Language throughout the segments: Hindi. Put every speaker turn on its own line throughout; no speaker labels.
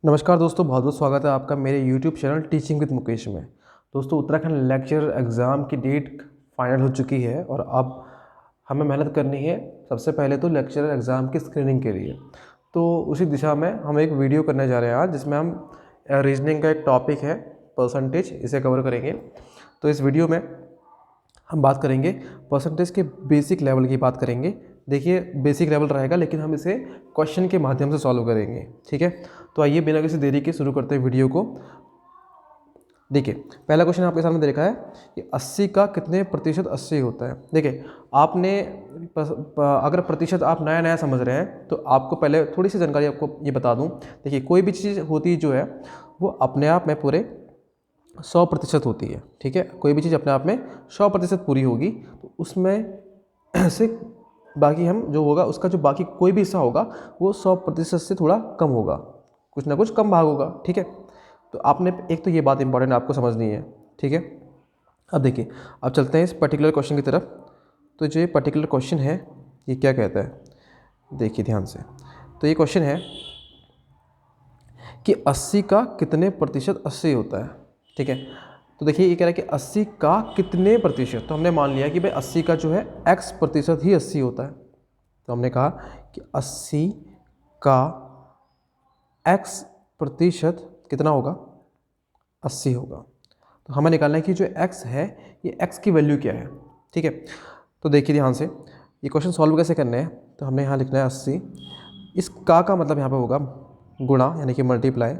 नमस्कार दोस्तों, बहुत बहुत स्वागत है आपका मेरे YouTube channel teaching with Mukesh में। दोस्तों, उत्तराखंड लेक्चर एग्ज़ाम की डेट फाइनल हो चुकी है और अब हमें मेहनत करनी है सबसे पहले तो लेक्चर एग्ज़ाम की स्क्रीनिंग के लिए। तो उसी दिशा में हम एक वीडियो करने जा रहे हैं आज, जिसमें हम रीजनिंग का एक टॉपिक है परसेंटेज, इसे कवर करेंगे। तो इस वीडियो में हम बात करेंगे परसेंटेज के बेसिक लेवल की बात करेंगे। देखिए, बेसिक लेवल रहेगा लेकिन हम इसे क्वेश्चन के माध्यम से सॉल्व करेंगे, ठीक है। तो आइए बिना किसी देरी के शुरू करते हैं वीडियो को। देखिए, पहला क्वेश्चन आपके सामने देखा है कि 80 का कितने प्रतिशत 80 होता है। देखिए, आपने अगर प्रतिशत आप नया नया समझ रहे हैं तो आपको पहले थोड़ी सी जानकारी आपको ये बता दूं। देखिए, कोई भी चीज़ होती जो है वो अपने आप में पूरे 100% होती है, ठीक है। कोई भी चीज़ अपने आप में 100% पूरी होगी तो उसमें से बाकी हम जो होगा उसका जो बाकी कोई भी हिस्सा होगा वो 100% से थोड़ा कम होगा, कुछ ना कुछ कम भाग होगा, ठीक है। तो आपने एक तो ये बात इंपॉर्टेंट आपको समझनी है, ठीक है। अब देखिए, अब चलते हैं इस पर्टिकुलर क्वेश्चन की तरफ। तो जो ये पर्टिकुलर क्वेश्चन है ये क्या कहता है, देखिए ध्यान से। तो ये क्वेश्चन है कि 80 का कितने प्रतिशत 80 होता है, ठीक है। तो देखिए, ये कह रहा है कि 80 का कितने प्रतिशत। तो हमने मान लिया कि भाई 80 का जो है x प्रतिशत ही 80 होता है। तो हमने कहा कि 80 का x प्रतिशत कितना होगा, 80 होगा। तो हमें निकालना है कि जो x है ये x की वैल्यू क्या है, ठीक है। तो देखिए ध्यान से, ये क्वेश्चन सॉल्व कैसे करने हैं। तो हमने यहाँ लिखना है 80, इस का मतलब यहाँ पे होगा गुणा यानी कि मल्टीप्लाई,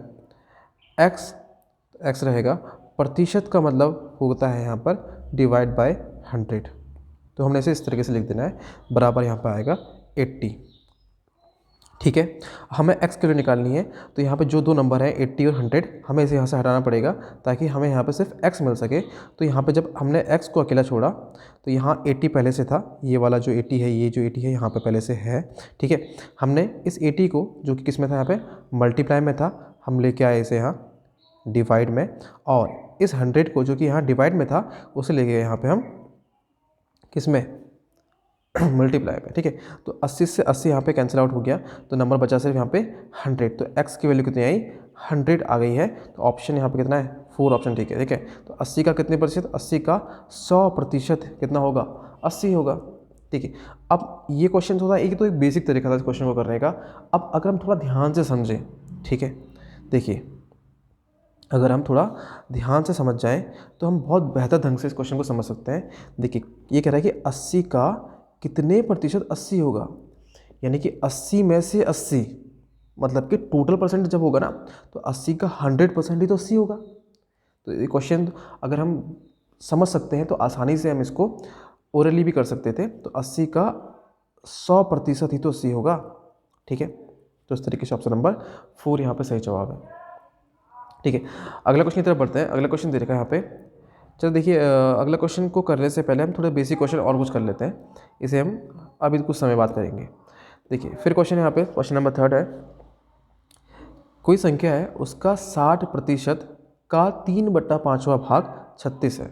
x रहेगा, प्रतिशत का मतलब होता है यहाँ पर डिवाइड बाय 100। तो हमने इसे इस तरीके से लिख देना है, बराबर यहाँ पर आएगा 80, ठीक है। हमें x की वैल्यू निकालनी है तो यहाँ पे जो दो नंबर हैं 80 और 100, हमें इसे यहाँ से हटाना पड़ेगा ताकि हमें यहाँ पे सिर्फ x मिल सके। तो यहाँ पे जब हमने x को अकेला छोड़ा तो यहाँ 80 पहले से था, ये वाला जो 80 है, ये जो 80 है यहाँ पे पहले से है, ठीक है। हमने इस 80 को, जो कि किस में था, यहाँ पे मल्टीप्लाई में था, हम लेके आए इसे यहाँ डिवाइड में, और इस 100 को जो कि यहाँ डिवाइड में था उसे ले गए यहाँ पे हम किस में, मल्टीप्लाई में, ठीक है। तो 80 से 80 यहाँ पे कैंसिल आउट हो गया तो नंबर बचा सिर्फ यहाँ पे 100। तो x की वैल्यू कितनी आई, 100 आ गई है। तो ऑप्शन यहाँ पे कितना है, 4 ऑप्शन, ठीक है, ठीक है। तो 80 का कितने प्रतिशत, 80 का 100% कितना होगा, 80 होगा, ठीक है। अब ये क्वेश्चन थोड़ा एक तो एक बेसिक तरीका था इस क्वेश्चन को करने का। अब अगर हम थोड़ा ध्यान से समझें, ठीक है, देखिए अगर हम थोड़ा ध्यान से समझ जाएं तो हम बहुत बेहतर ढंग से इस क्वेश्चन को समझ सकते हैं। देखिए, ये कह रहा है कि 80 का कितने प्रतिशत 80 होगा, यानी कि 80 में से 80, मतलब कि टोटल परसेंट जब होगा ना तो 80 का 100% ही तो 80 होगा। तो ये क्वेश्चन अगर हम समझ सकते हैं तो आसानी से हम इसको ओरली भी कर सकते थे। तो 80 का 100% ही तो 80 होगा, ठीक है। तो इस तरीके से ऑप्शन नंबर 4 यहाँ पर सही जवाब है, ठीक है। अगला क्वेश्चन की तरफ बढ़ते हैं। अगला क्वेश्चन दे रखा है यहाँ पे। चलो देखिए, अगला क्वेश्चन को करने से पहले हम थोड़े बेसिक क्वेश्चन और कुछ कर लेते हैं, इसे हम अभी कुछ समय बात करेंगे। देखिए, फिर क्वेश्चन यहाँ पे क्वेश्चन नंबर 3 है, कोई संख्या है उसका 60% का 3/5वां भाग 36 है,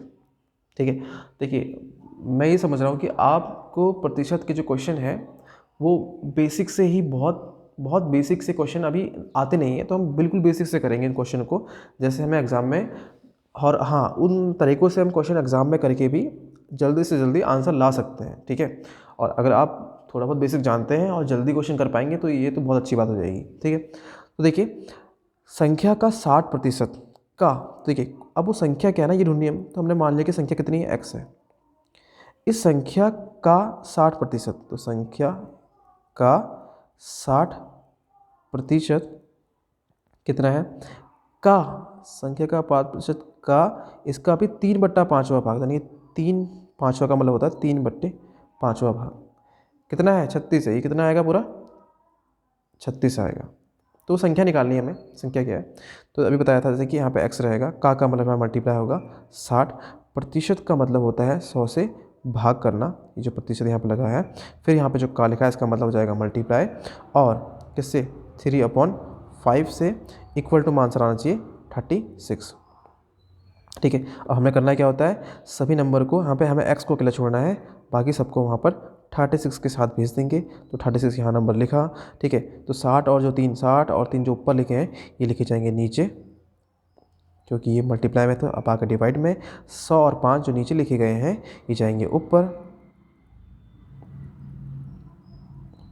ठीक है। देखिए, मैं ये समझ रहा हूँ कि आपको प्रतिशत के जो क्वेश्चन है वो बेसिक से ही बहुत बेसिक से क्वेश्चन अभी आते नहीं है। तो हम बिल्कुल बेसिक से करेंगे इन क्वेश्चन को, जैसे हमें एग्ज़ाम में, और हाँ, उन तरीक़ों से हम क्वेश्चन एग्ज़ाम में करके भी जल्दी से जल्दी आंसर ला सकते हैं, ठीक है। और अगर आप थोड़ा बहुत बेसिक जानते हैं और जल्दी क्वेश्चन कर पाएंगे तो ये तो बहुत अच्छी बात हो जाएगी, ठीक है। तो देखिए, संख्या का 60% का, देखिए अब वो संख्या क्या है ना, ये ढूंढनी है। तो हमने मान लिया कि संख्या कितनी है, x है। इस संख्या का 60%, तो संख्या का 60% कितना है, का संख्या का 5% का, इसका भी 3/5वां भाग, यानी 3/5वां का मतलब होता है 3/5वां भाग, कितना है, 36 है। ये कितना आएगा, पूरा 36 आएगा। तो संख्या निकालनी है हमें, संख्या क्या है। तो अभी बताया था जैसे कि यहाँ पे x रहेगा, का मतलब मल्टीप्लाई होगा 60%, का मतलब होता है 100 से भाग करना, ये जो प्रतिशत यहाँ पे लगा है। फिर यहाँ पे जो का लिखा है इसका मतलब हो जाएगा मल्टीप्लाई, और किससे, 3/5 से, इक्वल टू आंसर आना चाहिए 36, ठीक है। अब हमें करना क्या होता है, सभी नंबर को यहाँ पे हमें x को अकेला छोड़ना है, बाकी सबको वहाँ पर 36 के साथ भेज देंगे। तो 36 यहाँ नंबर लिखा, ठीक है। तो 60 और 3 जो ऊपर लिखे हैं ये लिखे जाएंगे नीचे, क्योंकि ये मल्टीप्लाई में था। अब आकर डिवाइड में 100 और 5 जो नीचे लिखे गए हैं ये जाएंगे ऊपर,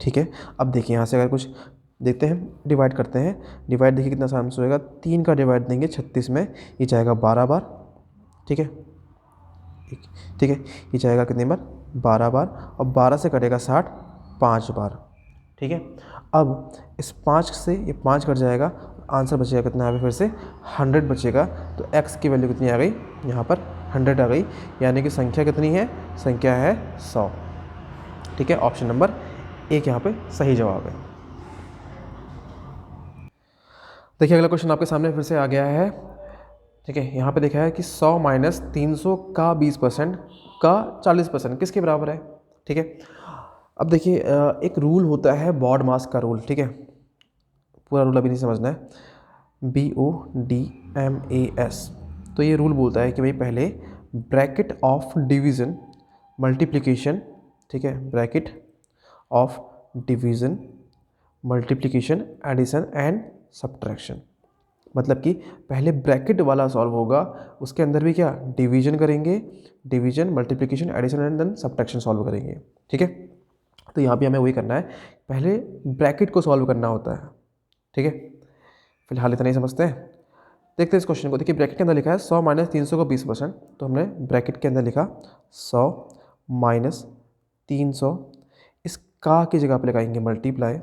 ठीक है। अब देखिए यहाँ से अगर कुछ देखते हैं, डिवाइड करते हैं। डिवाइड देखिए कितना आसान से होएगा, 3 का डिवाइड देंगे 36 में, ये जाएगा 12 बार, ठीक है, ठीक है। ये जाएगा कितनी बार, 12 बार। और 12 से कटेगा 60 5 बार, ठीक है। अब इस 5 से ये 5 कट जाएगा, आंसर बचेगा कितना यहाँ पे, फिर से 100 बचेगा। तो x की वैल्यू कितनी आ गई, यहाँ पर 100 आ गई, यानी कि संख्या कितनी है, संख्या है 100, ठीक है। ऑप्शन नंबर 1 यहाँ पे सही जवाब है। देखिए अगला क्वेश्चन आपके सामने फिर से आ गया है, ठीक है। यहाँ पे देखा है कि 100 माइनस 300 का 20% का 40% किसके बराबर है, ठीक है। अब देखिए एक रूल होता है बॉड मास का रूल, ठीक है। पूरा रूल अभी नहीं समझना है, BODMAS। तो ये रूल बोलता है कि भाई पहले ब्रैकेट ऑफ डिवीज़न मल्टीप्लिकेशन, ठीक है, bracket of division multiplication addition and subtraction. मतलब कि पहले ब्रैकेट वाला सॉल्व होगा, उसके अंदर भी क्या डिवीजन करेंगे, division multiplication addition and then subtraction solve करेंगे, ठीक है। तो यहाँ भी हमें वही करना है, पहले ब्रैकेट को सॉल्व करना होता है, ठीक है। फिलहाल इतना ही समझते हैं, देखते हैं इस क्वेश्चन को। देखिए ब्रैकेट के अंदर लिखा है 100 माइनस 300 का 20%, तो हमने ब्रैकेट के अंदर लिखा 100 माइनस 300, इस का की जगह पे लगाएंगे मल्टीप्लाई,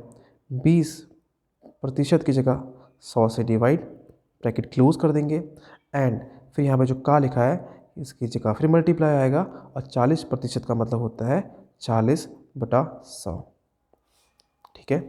20% की जगह 100 से डिवाइड, ब्रैकेट क्लोज कर देंगे, एंड फिर यहाँ पे जो का लिखा है इसकी जगह फिर मल्टीप्लाई आएगा, और 40% का मतलब होता है 40/100, ठीक है।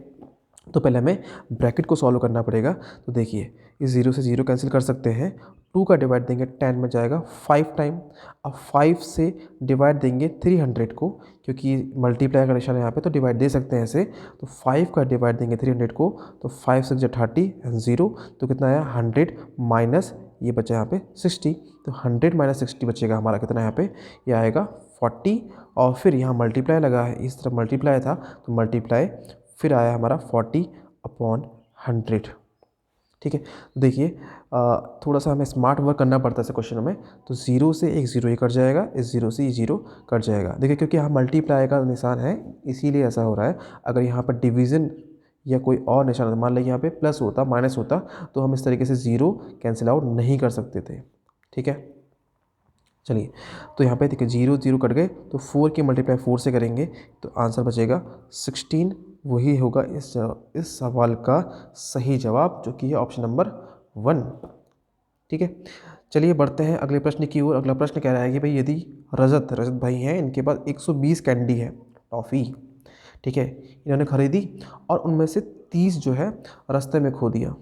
तो पहले हमें ब्रैकेट को सॉल्व करना पड़ेगा। तो देखिए इस 0 से 0 कैंसिल कर सकते हैं, 2 का डिवाइड देंगे 10 में जाएगा 5 टाइम। अब 5 से डिवाइड देंगे 300 को, क्योंकि मल्टीप्लाई का निशान है यहाँ पे, तो डिवाइड दे सकते हैं ऐसे। तो 5 का डिवाइड देंगे 300 को, तो 5 6 30 एंड 0, तो कितना आया 100 माइनस ये बचा यहाँ पे 60, तो 100 माइनस 60 बचेगा हमारा कितना यहाँ पे, ये आएगा 40। और फिर यहाँ मल्टीप्लाई लगा है, इस तरफ मल्टीप्लाई था तो मल्टीप्लाई फिर आया हमारा 40/100, ठीक है। तो देखिए थोड़ा सा हमें स्मार्ट वर्क करना पड़ता है इस क्वेश्चन में। तो 0 से एक 0 ही कट जाएगा, इस 0 से ये 0 कट जाएगा। देखिए क्योंकि यहाँ मल्टीप्लाई का निशान है इसीलिए ऐसा हो रहा है। अगर यहाँ पर डिवीज़न या कोई और निशान, मान लीजिए यहाँ पे प्लस होता माइनस होता, तो हम इस तरीके से 0 कैंसिल आउट नहीं कर सकते थे, ठीक है। चलिए तो यहाँ पे देखिए 0 0 कट गए, तो 4 की मल्टीप्लाई 4 से करेंगे तो आंसर बचेगा 16। वही होगा इस सवाल का सही जवाब, जो कि है ऑप्शन नंबर 1, ठीक है। चलिए बढ़ते हैं अगले प्रश्न की ओर। अगला प्रश्न कह रहा है कि भाई यदि रजत भाई हैं, इनके पास 120 कैंडी है, टॉफ़ी, ठीक है, इन्होंने खरीदी और उनमें से 30 जो है रास्ते में खो दिया,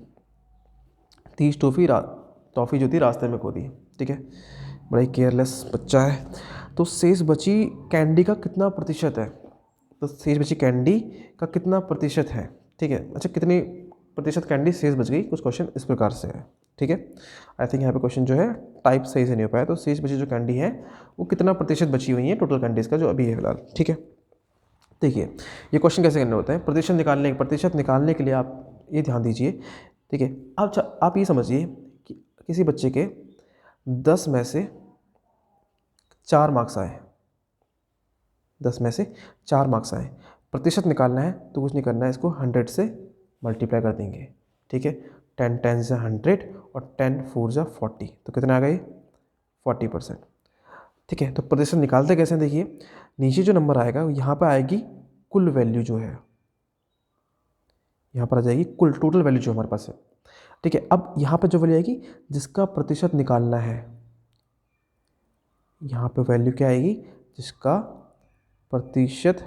30 टॉफ़ी जो थी रास्ते में खो दी, ठीक है। बड़ा ही केयरलेस बच्चा है। तो शेष बची कैंडी का कितना प्रतिशत है, तो शेष बची कैंडी का कितना प्रतिशत है, ठीक है। अच्छा कितनी प्रतिशत कैंडी शेष बच गई, कुछ क्वेश्चन इस प्रकार से है, ठीक है। आई थिंक यहाँ पे क्वेश्चन जो है टाइप सही से नहीं हो पाया। तो शेष बची जो कैंडी है वो कितना प्रतिशत बची हुई है टोटल कैंडीज़ का जो अभी है फिलहाल, ठीक है। देखिए ये क्वेश्चन कैसे करने होते हैं, प्रतिशत निकालने के लिए आप ये ध्यान दीजिए, ठीक है। अब आप ये समझिए कि किसी बच्चे के 10 में से 4 मार्क्स आए, 10 में से 4 मार्क्स आए, प्रतिशत निकालना है तो कुछ नहीं करना है, इसको 100 से मल्टीप्लाई कर देंगे, ठीक है। 10 10 से 100 और 10 4 से 40, तो कितना आ गई 40%, ठीक है। तो प्रतिशत निकालते कैसे हैं, देखिए नीचे जो नंबर आएगा यहाँ पर आएगी कुल वैल्यू जो है, यहाँ पर आ जाएगी कुल टोटल वैल्यू जो हमारे पास है, ठीक है। अब यहाँ पर जो वैल्यू आएगी जिसका प्रतिशत निकालना है, यहाँ पे वैल्यू क्या आएगी, जिसका प्रतिशत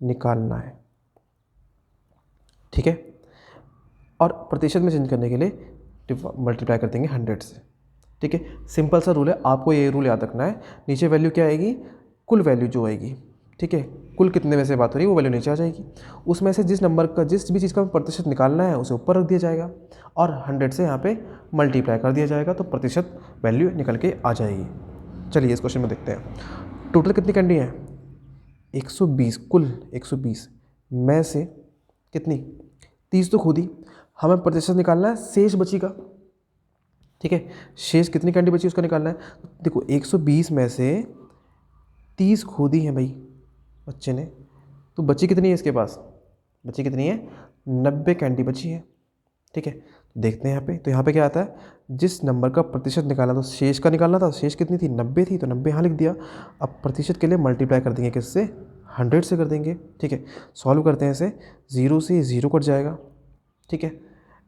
निकालना है, ठीक है। और प्रतिशत में चेंज करने के लिए मल्टीप्लाई कर देंगे 100 से, ठीक है। सिंपल सा रूल है, आपको ये रूल याद रखना है। नीचे वैल्यू क्या आएगी, कुल वैल्यू जो आएगी, ठीक है, कुल कितने में से बात हो रही है वो वैल्यू नीचे आ जाएगी, उसमें से जिस नंबर का जिस भी चीज़ का प्रतिशत निकालना है उसे ऊपर रख दिया जाएगा और 100 से यहाँ पे मल्टीप्लाई कर दिया जाएगा, तो प्रतिशत वैल्यू निकल के आ जाएगी। चलिए इस क्वेश्चन में देखते हैं टोटल कितनी कैंडी है, 120 कुल 120 में से कितनी 30 तो खुद ही हमें प्रतिशत निकालना है शेष बची का। ठीक है, शेष कितनी कैंडी बची उसका निकालना है। देखो 120 में से 30 खुद ही है भाई बच्चे ने, तो बची कितनी है इसके पास, बची कितनी है 90 कैंडी बची है। ठीक है, तो देखते हैं यहाँ पे, तो यहाँ पे क्या आता है, जिस नंबर का प्रतिशत निकालना तो शेष का निकालना था, शेष कितनी थी 90 थी, तो 90 यहाँ लिख दिया। अब प्रतिशत के लिए मल्टीप्लाई कर देंगे किससे 100 से कर देंगे। ठीक है, सॉल्व करते हैं इसे, 0 से 0 कट जाएगा। ठीक है,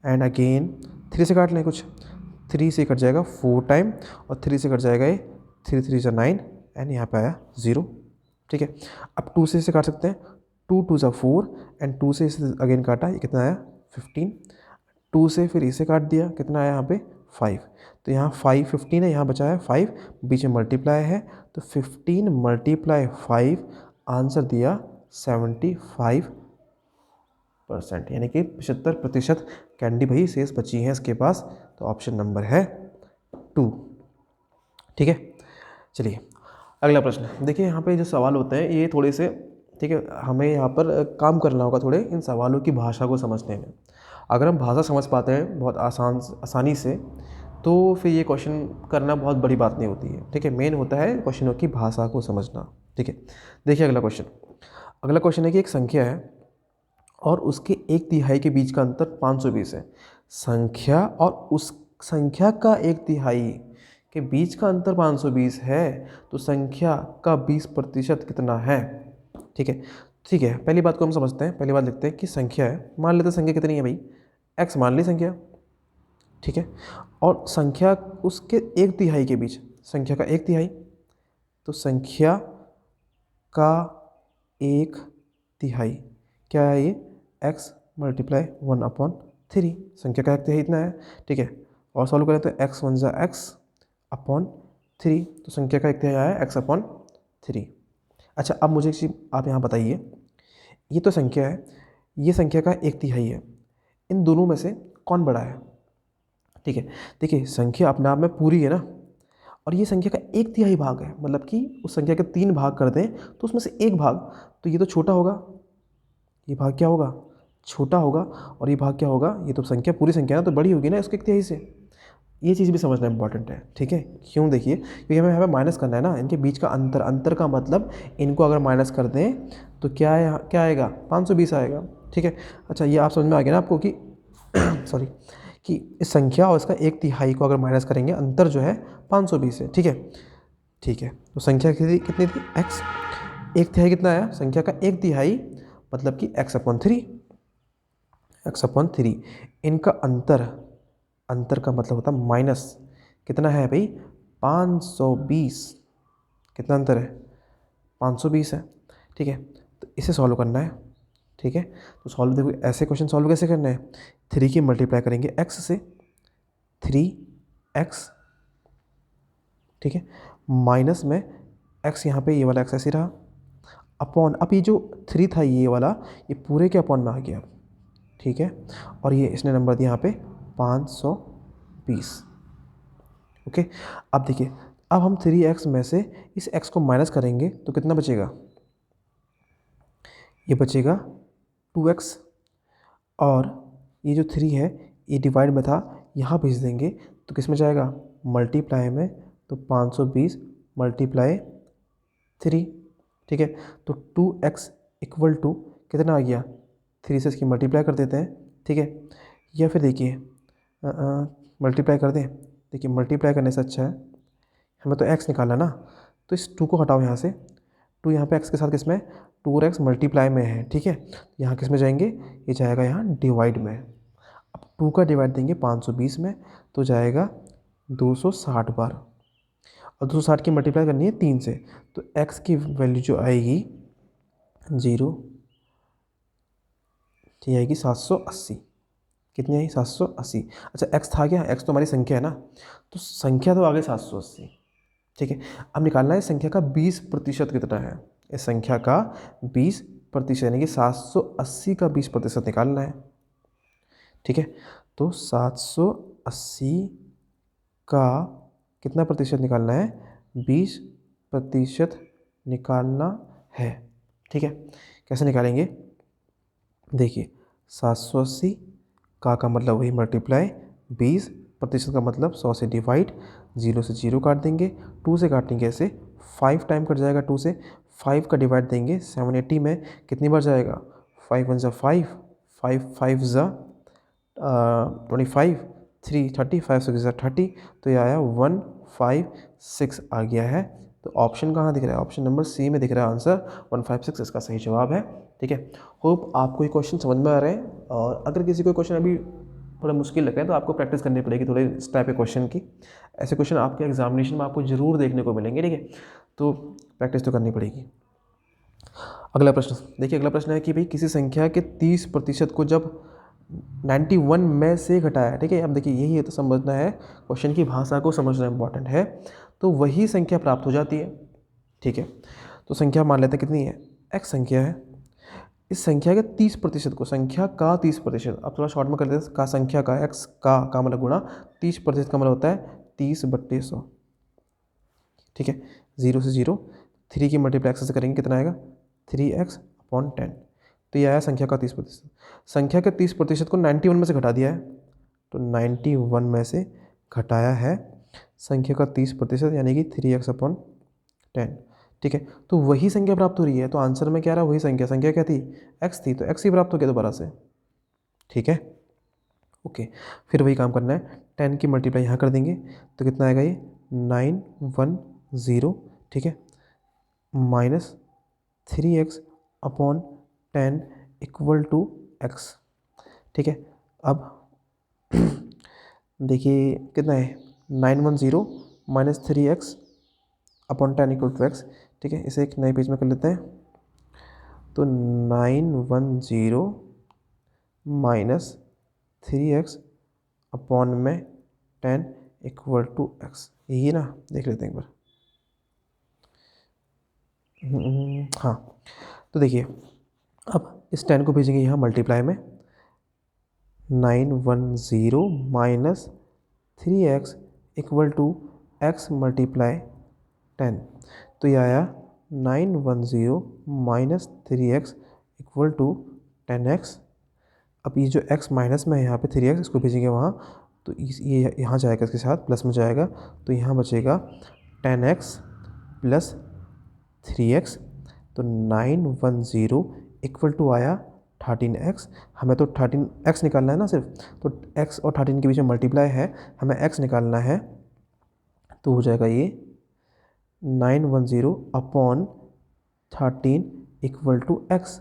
एंड अगेन 3 से काट लें कुछ, 3 से कट जाएगा 4 टाइम और 3 से कट जाएगा ये 3 3 जा 9 एंड यहाँ पे आया 0। ठीक है, अब 2 से इसे काट सकते हैं, 2 2 जा 4 एंड 2 से इसे अगेन काटा, ये कितना आया 15। 2 से फिर इसे काट दिया, कितना आया यहाँ पे 5, तो यहाँ 5 15 है, यहाँ बचा है 5, बीच में मल्टीप्लाई है, तो 15 मल्टीप्लाई 5 आंसर दिया 75%, यानी कि 75% कैंडी भाई शेष बची है इसके पास, तो ऑप्शन नंबर है 2। ठीक है, चलिए अगला प्रश्न देखिए। यहाँ पे जो सवाल होते हैं ये थोड़े से, ठीक है, हमें यहाँ पर काम करना होगा थोड़े इन सवालों की भाषा को समझने में। अगर हम भाषा समझ पाते हैं बहुत आसानी से, तो फिर ये क्वेश्चन करना बहुत बड़ी बात नहीं होती है। ठीक है, मेन होता है क्वेश्चनों की भाषा को समझना। ठीक है, देखिए अगला क्वेश्चन है कि एक संख्या है और उसके 1/3 के बीच का अंतर 520 है। संख्या और उस संख्या का 1/3 के बीच का अंतर 520 है, तो संख्या का 20% कितना है। ठीक है, ठीक है, पहली बात को हम समझते हैं। पहली बात लिखते हैं कि संख्या है, मान लेते हैं संख्या कितनी है भाई, x मान ली संख्या। ठीक है, और संख्या उसके 1/3 के बीच, संख्या का 1/3, तो संख्या का 1/3 क्या है ये x मल्टीप्लाई 1/3, संख्या का 1/3 इतना है। ठीक है, और सॉल्व करें तो x 1 जा x/3, तो संख्या का 1/3 आया x/3। अच्छा, अब मुझे एक चीज़ आप यहाँ बताइए, ये तो संख्या है, ये संख्या का 1/3 है, इन दोनों में से कौन बड़ा है। ठीक है, देखिए संख्या अपने आप में पूरी है ना, और ये संख्या का 1/3 भाग है, मतलब कि उस संख्या के 3 भाग कर दें तो उसमें से 1 भाग, तो ये तो छोटा होगा, ये भाग क्या होगा छोटा होगा, और ये भाग क्या होगा, ये तो संख्या पूरी संख्या ना, तो बड़ी होगी ना इसके 1/3 से। ये चीज़ भी समझना इंपॉर्टेंट है। ठीक है, क्यों, देखिए क्योंकि हमें यहाँ पे माइनस करना है ना, इनके बीच का अंतर, अंतर का मतलब इनको अगर माइनस कर दें तो क्या है, क्या आएगा 520 आएगा। ठीक है, अच्छा ये आप समझ में आ गया ना आपको कि सॉरी, कि इस संख्या और इसका 1/3 को अगर माइनस करेंगे अंतर जो है 520 है। ठीक है, ठीक है, तो संख्या कितनी थी x, 1/3 कितना आया, संख्या का 1/3 मतलब कि x/3, x/3, इनका अंतर, अंतर का मतलब होता है माइनस, कितना है भाई 520, कितना अंतर है 520 है। ठीक है, तो इसे सॉल्व करना है। ठीक है, तो सॉल्व देखो ऐसे क्वेश्चन सॉल्व कैसे करना है, 3 की मल्टीप्लाई करेंगे x से, 3x। ठीक है, माइनस में x, यहाँ पे ये वाला x ऐसे रहा, अपॉन, अब ये जो 3 था ये वाला, ये पूरे के अपॉन में आ गया। ठीक है, और ये इसने नंबर दिया यहाँ पे 520। ओके, अब देखिए, अब हम 3x में से इस x को माइनस करेंगे तो कितना बचेगा, ये बचेगा 2x, और ये जो 3 है ये डिवाइड में था, यहाँ भेज देंगे तो किस में जाएगा मल्टीप्लाई में, तो 520 मल्टीप्लाई 3। ठीक है, तो 2x इक्वल टू कितना आ गया, 3 से इसकी मल्टीप्लाई कर देते हैं। ठीक है, या फिर देखिए मल्टीप्लाई कर दें, देखिए मल्टीप्लाई करने से अच्छा है, हमें तो x निकालना ना, तो इस 2 को हटाओ यहाँ से, 2 यहाँ पे x के साथ किस में 2 और x मल्टीप्लाई में है। ठीक है, यहाँ किस में जाएंगे, ये जाएगा यहाँ डिवाइड में। अब 2 का डिवाइड देंगे 520 में, तो जाएगा 260 बार, और 260 की मल्टीप्लाई करनी है 3 से, तो x की वैल्यू जो आएगी 0, ये आएगी 780, कितनी आई 780। अच्छा x था क्या, x तो हमारी संख्या है ना, तो संख्या तो आ गई 780। ठीक है, अब निकालना है संख्या का 20% कितना है, इस संख्या का 20%, यानी कि 780 का 20% निकालना है। ठीक है, तो 780 का कितना प्रतिशत निकालना है, 20% निकालना है। ठीक है, कैसे निकालेंगे, देखिए 780 का मतलब वही मल्टीप्लाई 20% का मतलब 100 से डिवाइड, 0 से 0 काट देंगे, 2 से काटेंगे ऐसे 5 टाइम कट जाएगा, 2 से 5 का डिवाइड देंगे 780 में कितनी बार जाएगा, 5 1 ज़ा 5, 5 5 ज़ा 25, 3 30, 5 6 ज़ा 30, तो ये आया 156 आ गया है। तो ऑप्शन कहाँ दिख रहा है, ऑप्शन नंबर सी में दिख रहा है आंसर 156 इसका सही जवाब है। ठीक है, होप आपको ये क्वेश्चन समझ में आ रहे हैं, और अगर किसी को क्वेश्चन अभी थोड़ा मुश्किल लग रहा है तो आपको प्रैक्टिस करनी पड़ेगी थोड़े इस टाइप के क्वेश्चन की। ऐसे क्वेश्चन आपके एग्जामिनेशन में आपको ज़रूर देखने को मिलेंगे। ठीक है, तो प्रैक्टिस तो करनी पड़ेगी। अगला प्रश्न देखिए, अगला प्रश्न है कि भाई किसी संख्या के 30% को जब 91 में से घटाया, ठीक है, अब देखिए यही है, तो समझना है, क्वेश्चन की भाषा को समझना इंपॉर्टेंट है, तो वही संख्या प्राप्त हो जाती है। ठीक है, तो संख्या मान लेते हैं कितनी है, x संख्या है, इस संख्या के 30% को, संख्या का 30%, अब थोड़ा शॉर्ट में कर देते हैं, का संख्या का x का मतलब गुणा 30% का मतलब होता है 30/100। ठीक है, 0 से 0, 3 की मल्टीप्लाई x से करेंगे कितना आएगा, 3x/10। तो ये आया संख्या का 30%। संख्या के 30% को 91 में से घटा दिया है, तो 91 में से घटाया है संख्या का 30%, यानी कि 3x/10। ठीक है, तो वही संख्या प्राप्त हो रही है, तो आंसर में क्या रहा, वही संख्या, संख्या क्या थी, x थी, तो x ही प्राप्त हो गया दोबारा से। ठीक है, ओके, फिर वही काम करना है, 10 की मल्टीप्लाई यहाँ कर देंगे तो कितना आएगा, ये 910, ठीक है, minus 3x/10 equal to x। ठीक है, अब देखिए कितना है, 910 minus 3x/10 equal to x। ठीक है, इसे एक नए पेज में कर लेते हैं, तो 910 minus 3x/10 equal to x, यही ना, देख लेते हैं एक बार। हाँ, तो देखिए अब इस 10 को भेजेंगे यहाँ मल्टीप्लाई में, 910 minus 3x equal to x multiply 10, तो ये आया 910 minus 3x equal to 10x। अब ये जो x माइनस में है यहाँ पे 3x, इसको भेजेंगे वहाँ, तो ये यहाँ जाएगा, इसके साथ प्लस में जाएगा, तो यहाँ बचेगा 10x प्लस 3x, तो 910 इक्वल टू आया 13x। हमें तो 13x निकालना है ना सिर्फ, तो x और 13 के बीच में मल्टीप्लाई है, हमें x निकालना है, तो हो जाएगा ये 910/13 इक्वल टू x।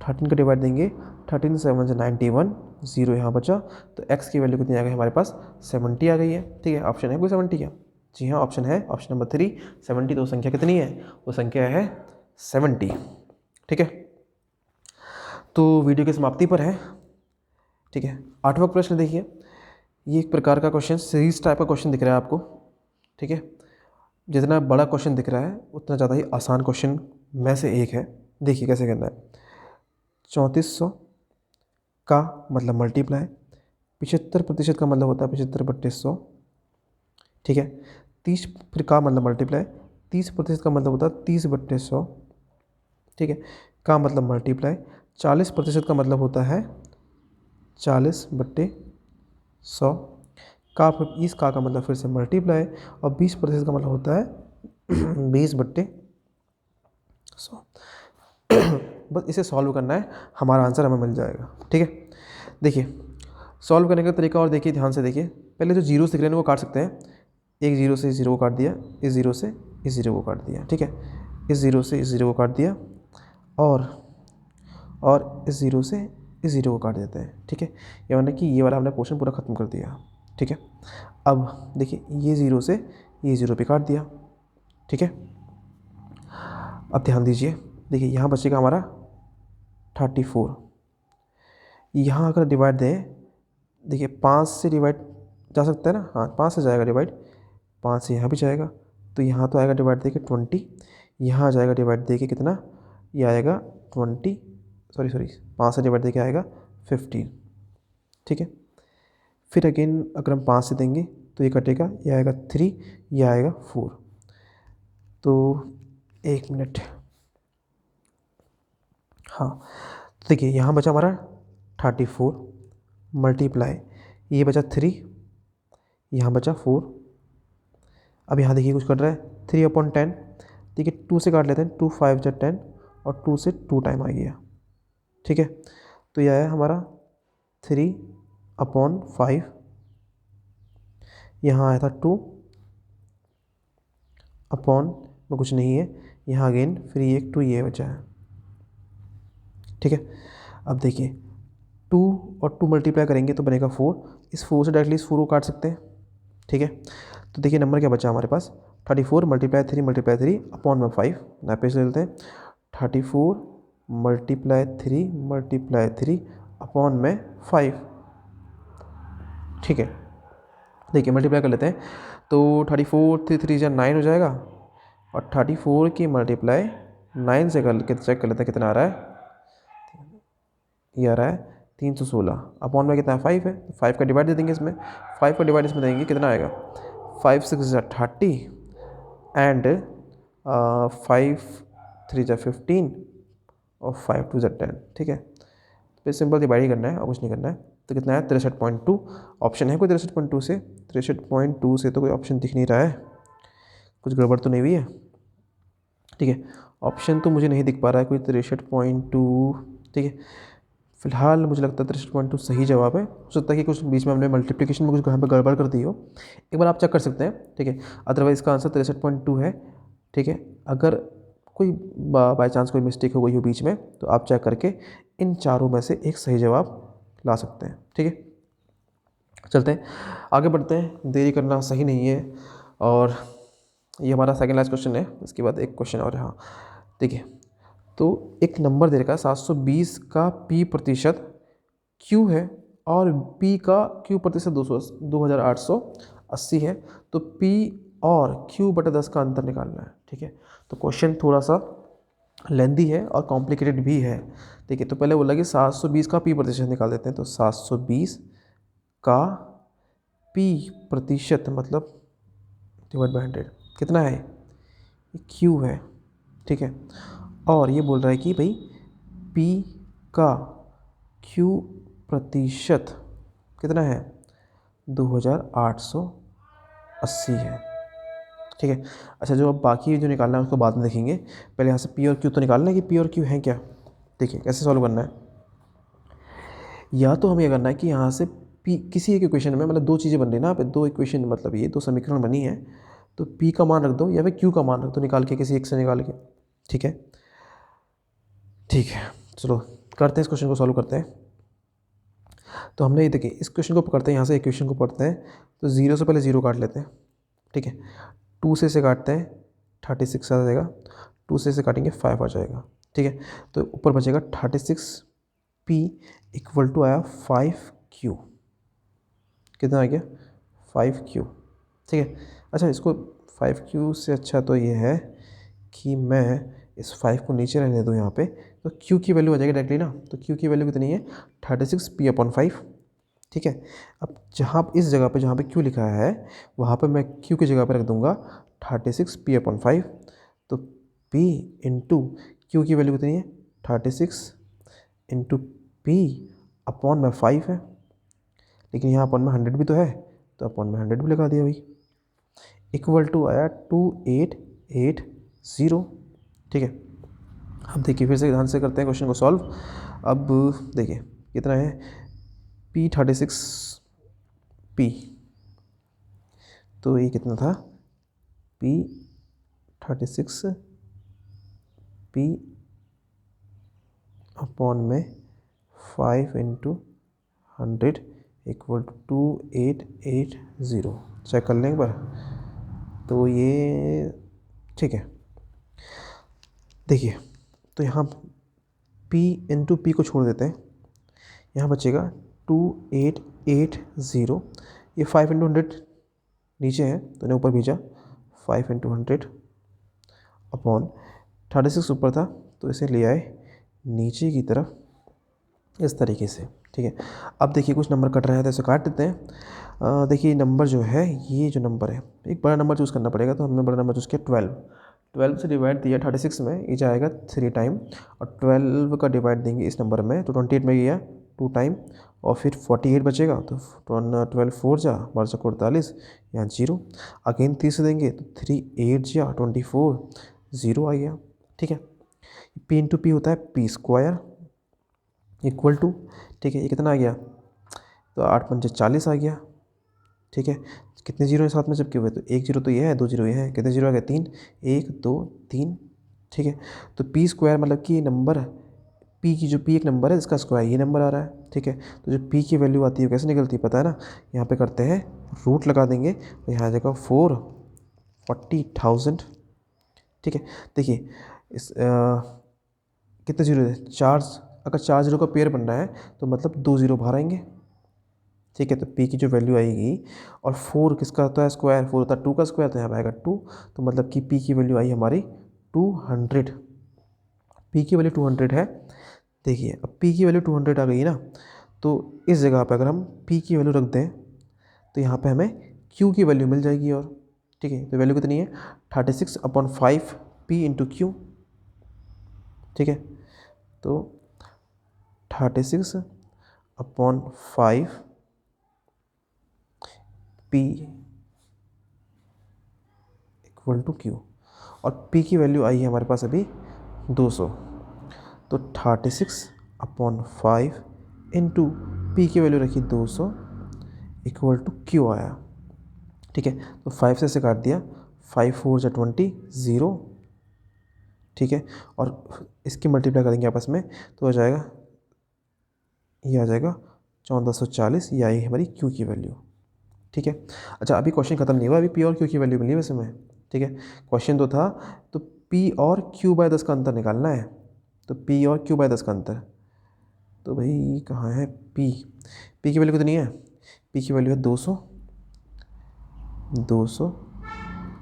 13 का डिवाइड देंगे, 13 7 से 91, 0 यहाँ बचा, तो x की वैल्यू कितनी आ गई हमारे पास, 70 आ गई है। ठीक है, ऑप्शन है कोई 70 का, जी हाँ ऑप्शन है, ऑप्शन नंबर 3 70। तो संख्या कितनी है, वो संख्या है 70। ठीक है, तो वीडियो की समाप्ति पर है। ठीक है, 8वां प्रश्न देखिए, ये एक प्रकार का क्वेश्चन, सीरीज टाइप का क्वेश्चन दिख रहा है आपको। ठीक है, जितना बड़ा क्वेश्चन दिख रहा है उतना ज़्यादा ही आसान क्वेश्चन में से एक है। देखिए कैसे करना है, 3400 का मतलब मल्टीप्लाई, 75% का मतलब होता है 75/100। ठीक है, 30 फिर का मतलब मल्टीप्लाई, 30% का मतलब होता है 30/100। ठीक है, का मतलब मल्टीप्लाई, 40% का मतलब होता है 40/100। का फिर इस का मतलब फिर से मल्टीप्लाई, और 20% का मतलब होता है 20/100। बस इसे सॉल्व करना है, हमारा आंसर हमें मिल जाएगा। ठीक है, देखिए सॉल्व करने का तरीका और देखिए, ध्यान से देखिए, पहले जो जीरो दिख रहे हैं वो काट सकते हैं, एक जीरो से इस जीरो को काट दिया, इस जीरो से इस जीरो को काट दिया। ठीक है, इस जीरो से इस जीरो को काट दिया, और इस जीरो से इस जीरो को काट देते हैं। ठीक है, ये मतलब कि ये वाला हमने पोर्शन पूरा ख़त्म कर दिया। ठीक है, अब देखिए ये ज़ीरो से ये ज़ीरो पे काट दिया। ठीक है, अब ध्यान दीजिए, देखिए यहाँ बचेगा हमारा 34। यहाँ अगर डिवाइड दें, देखिए 5 से डिवाइड जा सकता है ना, हाँ 5 से जाएगा डिवाइड, 5 से यहाँ भी जाएगा, तो यहाँ तो आएगा डिवाइड दे के 20, यहाँ आ जाएगा डिवाइड दे के कितना, ये आएगा 20, सॉरी 5 से डिवाइड दे के आएगा 15। ठीक है, फिर अगेन अगर हम 5 से देंगे तो ये कटेगा, ये आएगा 3, ये आएगा 4। तो 1 मिनट, हाँ, तो देखिए यहाँ बचा हमारा 34 मल्टीप्लाई, ये बचा 3, यहाँ बचा 4। अब यहाँ देखिए कुछ कर रहा है 3/10, देखिए 2 से काट लेते हैं, 2 5 जा 10 और 2 से 2 टाइम आ गया। ठीक है, तो यह आया हमारा 3/5, यहाँ आया था 2 अपॉन में कुछ नहीं है, यहाँ अगेन फिर ये 2 ये बचा है। ठीक है, अब देखिए 2 और 2 मल्टीप्लाई करेंगे तो बनेगा 4, इस 4 से डायरेक्टली इस 4 को काट सकते हैं। ठीक है, तो देखिए नंबर क्या बचा हमारे पास, 34 मल्टीप्लाई 3 अपॉन में 5, ना पे से लेते हैं 34 मल्टीप्लाई 3 अपॉन में 5। ठीक है, देखिए मल्टीप्लाई कर लेते हैं, तो 34 3 3 जा 9 हो जाएगा, और 34 की मल्टीप्लाई 9 से कर चेक कर लेते हैं कितना आ रहा है, ये आ रहा है 316, अपॉन में कितना 5 है, 5 का डिवाइड दे देंगे इसमें, 5 का डिवाइड इसमें देंगे कितना आएगा, 5 6 जा 30 एंड 5 3 जा 15 और 5 2 जा 10। ठीक है, फिर सिंपल डिवाइड ही करना है और कुछ नहीं करना है, तो कितना है 63.2। ऑप्शन है कोई 63.2 से, 63.2 से तो कोई ऑप्शन दिख नहीं रहा है, कुछ गड़बड़ तो नहीं हुई है। ठीक है, ऑप्शन तो मुझे नहीं दिख पा रहा है कोई 63.2। ठीक है, फिलहाल मुझे लगता है 63.2 सही जवाब है। हो सकता है कि कुछ बीच में हमने मल्टीप्लिकेशन में कुछ यहाँ पे गड़बड़ कर दी हो, एक बार आप चेक कर सकते हैं। ठीक है, अदरवाइज इसका आंसर 63.2 है। ठीक है, अगर कोई बाई चांस कोई मिस्टेक हो गई हो बीच में, तो आप चेक करके इन चारों में से एक सही जवाब ला सकते हैं। ठीक है, चलते हैं आगे बढ़ते हैं, देरी करना सही नहीं है। और ये हमारा सेकंड लास्ट क्वेश्चन है, इसके बाद एक क्वेश्चन और है। हाँ देखिए, तो एक नंबर दे रखा है 720 का p प्रतिशत q है और p का q प्रतिशत 2880 है, तो p और q/10 का अंतर निकालना है। ठीक है, तो क्वेश्चन थोड़ा सा लेंदी है और कॉम्प्लिकेटेड भी है। देखिए, तो पहले बोला कि 720 का p प्रतिशत निकाल देते हैं, तो 720 का p प्रतिशत मतलब डिवाइड बाई 100 कितना है, q है। ठीक है, और ये बोल रहा है कि भाई p का q प्रतिशत कितना है, 2880 है। ठीक है, अच्छा जो अब बाकी जो निकालना है उसको बाद में देखेंगे, पहले यहाँ से p और q तो निकालना है कि p और q हैं क्या। देखिए कैसे सॉल्व करना है, या तो हमें ये करना है कि यहाँ से p किसी एक इक्वेशन में, मतलब दो चीज़ें बन रही ना, यहाँ पे दो इक्वेशन, मतलब ये दो समीकरण बनी है, तो p का मान रख दो या फिर q का मान रख दो निकाल के, किसी एक से निकाल के। ठीक है, ठीक है, चलो करते हैं इस क्वेश्चन को सॉल्व करते हैं। तो हमने ये देखिए इस क्वेश्चन को पकड़ते हैं, यहाँ से इक्वेशन को पढ़ते हैं, तो 0 से पहले 0 काट लेते हैं। ठीक है, 2 से काटते हैं 36 आ जाएगा, 2 से काटेंगे 5 आ जाएगा। ठीक है, तो ऊपर बचेगा 36p इक्वल टू आया 5q, कितना आ गया 5q। ठीक है, अच्छा इसको 5q से अच्छा तो ये है कि मैं इस 5 को नीचे रहने दूँ यहाँ पे, तो q की वैल्यू आ जाएगी डायरेक्टली ना, तो q की वैल्यू कितनी है 36p/5। ठीक है, अब जहाँ इस जगह पे जहाँ पे q लिखा है वहाँ पे मैं q की जगह पे रख दूँगा 36p/5, तो p इंटू q की वैल्यू कितनी है 36 इंटू p/5 है, लेकिन यहाँ अपन में 100 भी तो है, तो अपन में 100 भी लगा दिया भाई, इक्वल टू आया 2880। ठीक है, अब देखिए फिर से ध्यान से करते हैं क्वेश्चन को सॉल्व। अब देखिए कितना है p, तो ये कितना था p/36 में 5 इंटू 100 इक्वल टू 2880। चेक कर लें एक बार, तो ये ठीक है। देखिए, तो यहाँ p इंटू पी को छोड़ देते हैं, यहाँ बचेगा 2880, ये 5 इंटू 100 नीचे है तो इन्हें ऊपर भेजा, 5 इंटू 100 अपॉन 36 ऊपर था तो इसे ले आए नीचे की तरफ इस तरीके से। ठीक है, अब देखिए कुछ नंबर कट रहे हैं तो इसे काट देते हैं। देखिए नंबर जो है, ये जो नंबर है, एक बड़ा नंबर चूज़ करना पड़ेगा, तो हमने बड़ा नंबर चूज़ किया 12। 12 से डिवाइड दिया 36 में, ये जाएगा 3 टाइम, और 12 का डिवाइड देंगे इस नंबर में तो 28 में गया 2 टाइम, और फिर 48 बचेगा तो 12 4 जा 12 48, यहाँ 0, अगेन 30 से देंगे तो 3 8 जा 24, 0 आ गया। ठीक है, पी इंटू पी होता है पी स्क्वायर इक्वल टू, ठीक है, ये कितना आ गया, तो 8 पंजे 40 आ गया। ठीक है, कितने जीरो है साथ में चिपके हुए, तो 1 जीरो तो ये है, 2 जीरो ये है, कितने जीरो आ गया 3, 1 2 3। ठीक है, तो पी स्क्वायर मतलब कि नंबर पी की जो पी एक नंबर है इसका स्क्वायर ये नंबर आ रहा है। ठीक है, तो जो पी की वैल्यू आती है कैसे निकलती है पता है ना, यहाँ पे करते हैं रूट लगा देंगे तो यहाँ आ जाएगा 440,000। ठीक है, देखिए इस कितने जीरो है, 4, अगर 4 जीरो का पेयर बन रहा है तो मतलब 2 जीरो बाहर आएंगे। ठीक है, तो p की जो वैल्यू आएगी, और 4 किसका होता है स्क्वायर, 4 होता है 2 का स्क्वायर, तो यहाँ पे आएगा 2, तो मतलब कि p की वैल्यू आई हमारी 200। p की वैल्यू 200 है। देखिए अब p की वैल्यू 200 आ गई ना, तो इस जगह पे अगर हम p की वैल्यू रख दें तो यहाँ पे हमें q की वैल्यू मिल जाएगी। और ठीक है, तो वैल्यू कितनी है 36/5 p इंटू क्यू। ठीक है, तो 36/5 p इक्वल टू क्यू, और p की वैल्यू आई है हमारे पास अभी 200, तो 36/5 इंटू पी की वैल्यू रखी 200 इक्वल टू क्यू आया। ठीक है, तो 5 से काट दिया, 5 4 जा 20 0। ठीक है, और इसकी मल्टीप्लाई करेंगे आपस में तो हो जाएगा, ये आ जाएगा 1440, ये आई हमारी क्यू की वैल्यू। ठीक है, अच्छा अभी क्वेश्चन खत्म नहीं हुआ, अभी पी और क्यू की वैल्यू मिली वैसे में। ठीक है, क्वेश्चन तो था, तो पी और क्यू बाय 10 का अंतर निकालना है, तो पी और क्यू बाय 10 का अंतर, तो भाई कहाँ है पी, पी की वैल्यू कितनी है, पी की वैल्यू है 200, 200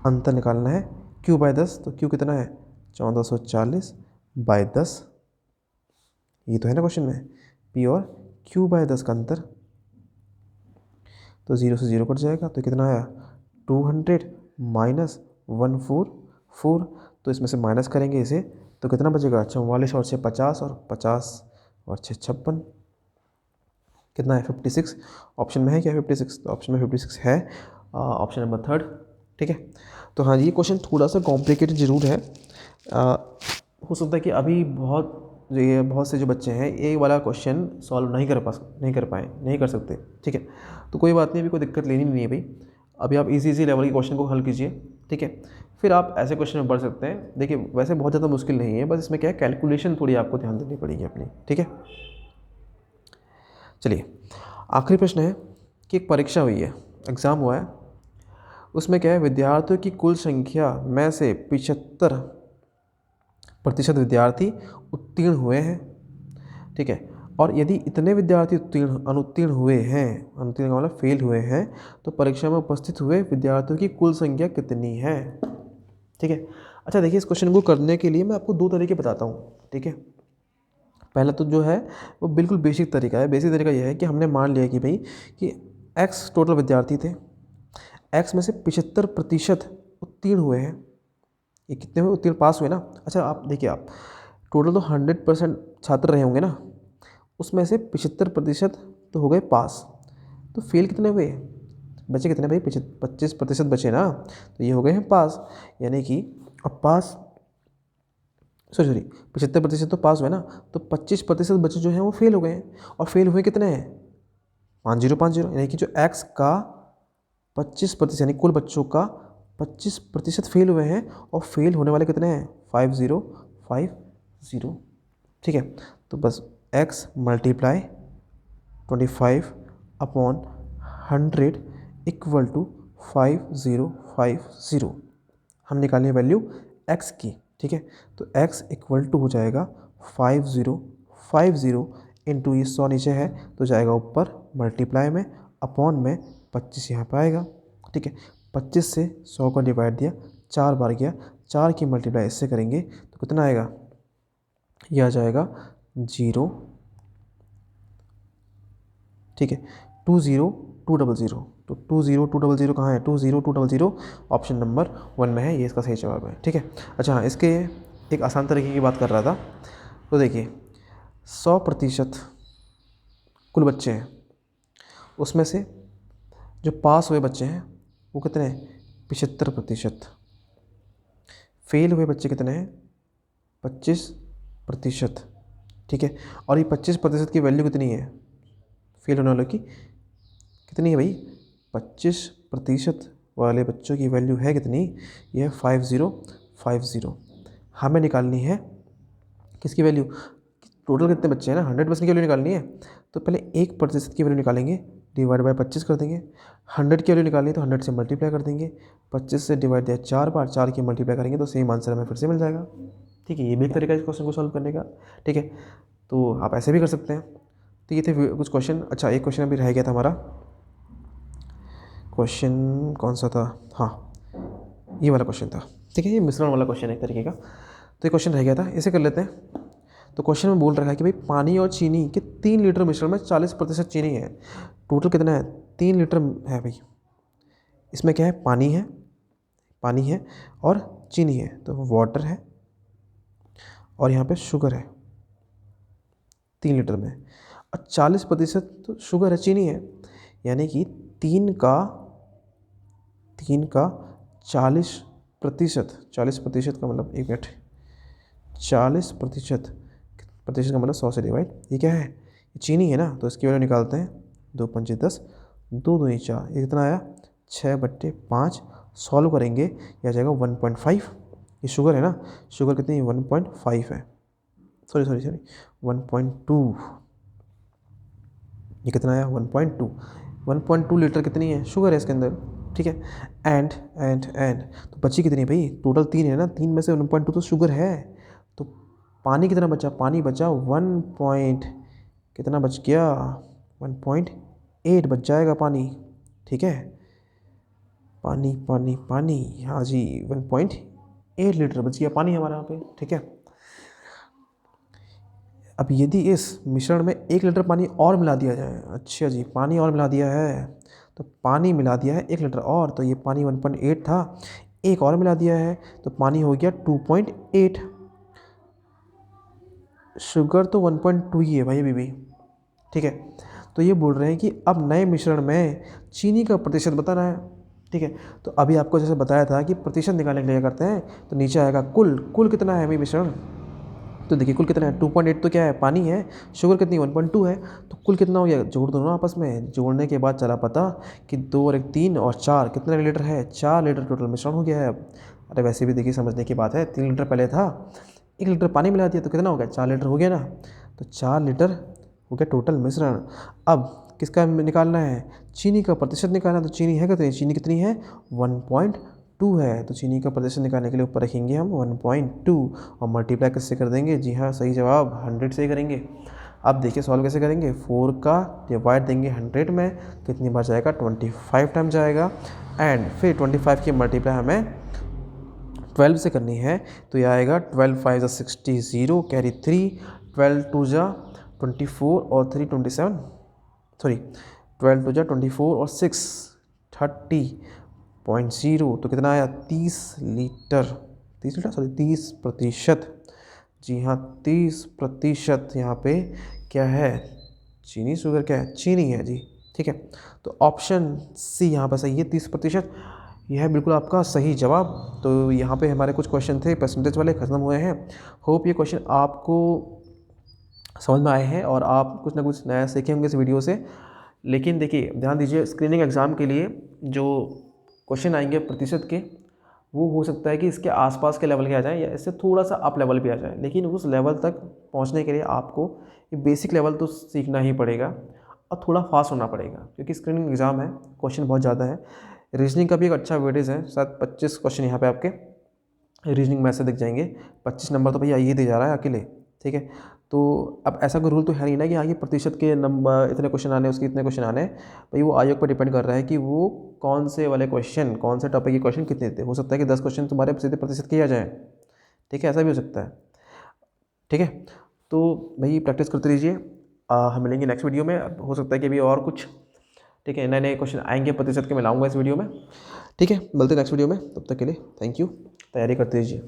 अंतर निकालना है क्यू बाय 10, तो क्यू कितना है 1440 बाय 10, ये तो है ना क्वेश्चन में, पी और क्यू बाय 10 का अंतर, तो 0 से 0 कट जाएगा, तो कितना आया 200 माइनस 144, तो इसमें से माइनस करेंगे इसे तो कितना बचेगा 44 और 6 50, और 50 और 6 56, कितना है 56। ऑप्शन में है क्या 56, तो ऑप्शन में 56 है, ऑप्शन नंबर 3। ठीक है, तो हाँ ये क्वेश्चन थोड़ा सा कॉम्प्लिकेटेड ज़रूर है, हो सकता है कि अभी बहुत से जो बच्चे हैं ये वाला क्वेश्चन सॉल्व नहीं कर सकते। ठीक है, तो कोई बात नहीं, अभी कोई दिक्कत लेनी नहीं है भाई, अभी आप इजी लेवल के क्वेश्चन को हल कीजिए। ठीक है, फिर आप ऐसे क्वेश्चन में बढ़ सकते हैं। देखिए वैसे बहुत ज़्यादा मुश्किल नहीं है, बस इसमें क्या है कैलकुलेशन थोड़ी आपको ध्यान देनी पड़ेगी अपनी। ठीक है, चलिए आखिरी प्रश्न है कि एक परीक्षा हुई है, एग्ज़ाम हुआ है, उसमें क्या है विद्यार्थियों की कुल संख्या में से 75% विद्यार्थी उत्तीर्ण हुए हैं। ठीक है, और यदि इतने विद्यार्थी अनुत्तीर्ण हुए हैं, अनुत्तीर्ण का मतलब फेल हुए हैं, तो परीक्षा में उपस्थित हुए विद्यार्थियों की कुल संख्या कितनी है। ठीक है, अच्छा देखिए इस क्वेश्चन को करने के लिए मैं आपको 2 तरीके बताता हूँ। ठीक है, पहला तो जो है वो बिल्कुल बेसिक तरीका है। बेसिक तरीका यह है कि हमने मान लिया कि भाई कि x टोटल विद्यार्थी थे, x में से 75% उत्तीर्ण हुए हैं, ये कितने हुए उत्तीर्ण पास हुए ना। अच्छा आप देखिए, आप टोटल तो 100% छात्र रहे होंगे ना, उसमें से 75% तो हो गए पास, तो फेल कितने हुए, बचे कितने भाई 25% बचे ना, तो ये हो गए हैं पास। यानी कि अब पास सॉरी 75% तो पास हुए ना, तो 25% बच्चे जो हैं वो फेल हो गए हैं, और फेल हुए कितने हैं 5050, यानी कि जो x का 25% यानी कुल बच्चों का 25% फेल हुए हैं, और फेल होने वाले कितने हैं 5050। ठीक है, तो बस x मल्टीप्लाई 25/100 इक्वल टू 5050, हम निकालें वैल्यू x की। ठीक है, तो x इक्वल टू हो जाएगा 5050 इंटू ये 100 नीचे है तो जाएगा ऊपर मल्टीप्लाई में, अपॉन में 25 यहाँ पर आएगा। ठीक है, 25 से 100 का डिवाइड दिया 4 बार गया, 4 की मल्टीप्लाई इससे करेंगे तो कितना आएगा, यह आ जाएगा 0। ठीक है, 20200, तो 20200 कहाँ है, 20200 ऑप्शन नंबर 1 में है, ये इसका सही जवाब है। ठीक है। अच्छा हाँ, इसके एक आसान तरीके की बात कर रहा था। तो देखिए 100% कुल बच्चे हैं, उसमें से जो पास हुए बच्चे हैं वो कितने हैं, 75%। फेल हुए बच्चे कितने हैं, 25%। ठीक है। और ये 25% की वैल्यू कितनी है, फेल होने वालों की कितनी है भाई, 25% वाले बच्चों की वैल्यू है कितनी, ये है 5050। हमें निकालनी है किसकी वैल्यू, टोटल कितने बच्चे हैं ना, 100% की वैल्यू निकालनी है। तो पहले 1% की वैल्यू निकालेंगे, डिवाइड बाय 25 कर देंगे। 100 की वैल्यू निकालनी है तो 100 से मल्टीप्लाई कर देंगे, 25 से डिवाइड दिया 4 बार, 4 की मल्टीप्लाई करेंगे तो सेम आंसर हमें फिर से मिल जाएगा। ठीक है, ये भी एक तरीका है इस क्वेश्चन को सॉल्व करने का। ठीक है, तो आप ऐसे भी कर सकते हैं। तो ये थे कुछ क्वेश्चन। अच्छा एक क्वेश्चन अभी रह गया था हमारा, क्वेश्चन कौन सा था, हाँ ये वाला क्वेश्चन था। ठीक है, ये मिश्रण वाला क्वेश्चन है एक तरीके का। तो ये क्वेश्चन रह गया था, इसे कर लेते हैं। तो क्वेश्चन में बोल रखा है कि भाई पानी और चीनी के 3 लीटर मिश्रण में 40% चीनी है। टोटल कितना है, 3 लीटर है भाई। इसमें क्या है, पानी है और चीनी है, तो वाटर है और यहाँ पे शुगर है 3 लीटर में। और 40% तो शुगर है, चीनी है, यानी कि 3 का 40%, 40% का मतलब, एक मिनट, 40% का मतलब 100 से डिवाइड, ये क्या है, ये चीनी है ना, तो इसकी वैल्यू निकालते हैं। 2 पंचे 10, 2 दूनी 4, ये कितना आया, 6/5। सॉल्व करेंगे, यह आ जाएगा 1.5। ये शुगर है ना, शुगर कितनी है, 1.5 है, सॉरी 1.2। ये कितना आया, 1.2 लीटर कितनी है, शुगर है इसके अंदर। ठीक है, एंड तो बची कितनी है भाई, टोटल 3 है ना, 3 में से 1.2 तो शुगर है। तो पानी कितना बचा, पानी बचा 1 कितना बच गया, 1.8 बच जाएगा पानी। ठीक है, पानी हाँ जी, 1.8 लीटर बच गया पानी हमारा यहाँ पे। ठीक है, अब यदि इस मिश्रण में 1 लीटर पानी और मिला दिया जाए, अच्छा जी पानी और मिला दिया है, तो पानी मिला दिया है 1 लीटर और, तो ये पानी 1.8 था, एक और मिला दिया है तो पानी हो गया 2.8। शुगर तो 1.2 ही है भाई अभी भी। ठीक है, तो ये बोल रहे हैं कि अब नए मिश्रण में चीनी का प्रतिशत बताना है। ठीक है, तो अभी आपको जैसे बताया था कि प्रतिशत निकालने के लिए करते हैं, तो नीचे आएगा कुल कितना है भाई मिश्रण। तो देखिए कुल कितना है, 2.8 तो क्या है, पानी है, शुगर कितनी 1.2 है, तो कुल कितना हो गया, जोड़ दो ना आपस में, जोड़ने के बाद चला पता कि 2 और 1 3 और 4 कितने लीटर है, 4 लीटर टोटल मिश्रण हो गया है अब। अरे वैसे भी देखिए समझने की बात है, 3 लीटर पहले था, 1 लीटर पानी मिला दिया तो कितना हो गया, 4 लीटर हो गया ना, तो 4 लीटर हो गया टोटल मिश्रण। अब किसका निकालना है, चीनी का प्रतिशत निकालना है, तो चीनी है कितनी, चीनी कितनी है 1.2 है, तो चीनी का प्रतिशत निकालने के लिए ऊपर रखेंगे हम 1.2 और मल्टीप्लाई किससे कर देंगे, जी हाँ सही जवाब 100 से ही करेंगे। अब देखिए सॉल्व कैसे करेंगे, 4 का डिवाइड देंगे 100 में, कितनी बार जाएगा, 25 टाइम जाएगा, एंड फिर 25 की मल्टीप्लाई हमें 12 से करनी है, तो यह आएगा 12 5 = 60, 0 कैरी 3, 12 2 = 24 और 3 27, सॉरी 12 2 = 24 और 6 30.0, तो कितना आया 30 लीटर, 30%। जी हाँ 30% यहाँ पे क्या है, चीनी, शुगर क्या है, चीनी है जी। ठीक है, तो ऑप्शन सी यहाँ पर सही है, 30%, यह है बिल्कुल आपका सही जवाब। तो यहाँ पे हमारे कुछ क्वेश्चन थे परसेंटेज वाले, ख़त्म हुए हैं। होप ये क्वेश्चन आपको समझ में आए हैं और आप कुछ ना कुछ नया सीखे होंगे इस वीडियो से। लेकिन देखिए ध्यान दीजिए, स्क्रीनिंग एग्ज़ाम के लिए जो क्वेश्चन आएंगे प्रतिशत के, वो हो सकता है कि इसके आसपास के लेवल के आ जाएँ या इससे थोड़ा सा अप लेवल भी आ जाए, लेकिन उस लेवल तक पहुंचने के लिए आपको ये बेसिक लेवल तो सीखना ही पड़ेगा और थोड़ा फास्ट होना पड़ेगा, क्योंकि स्क्रीनिंग एग्ज़ाम है, क्वेश्चन बहुत ज़्यादा है। रीजनिंग का भी एक अच्छा वेटेज है, शायद 25 क्वेश्चन यहाँ पे आपके रीजनिंग में से दिख जाएंगे। 25 नंबर तो भैया ये दे जा रहा है अकेले। ठीक है, तो अब ऐसा कोई रूल तो है नहीं ना कि आगे प्रतिशत के नंबर इतने क्वेश्चन आने, उसके इतने क्वेश्चन आने, भाई वो आयोग पर डिपेंड कर रहा है कि वो कौन से वाले क्वेश्चन, कौन से टॉपिक के क्वेश्चन कितने देते। हो सकता है कि 10 क्वेश्चन तुम्हारे सीधे प्रतिशत के आ जाएँ। ठीक है, ऐसा भी हो सकता है। ठीक है, तो भाई प्रैक्टिस करते रहिए, हम मिलेंगे नेक्स्ट वीडियो में। हो सकता है कि अभी और कुछ ठीक है, नए नए क्वेश्चन आएंगे प्रतिशत के मैं लाऊंगा इस वीडियो में। ठीक है, मिलते हैं नेक्स्ट वीडियो में, तब तक के लिए थैंक यू, तैयारी करते रहिए।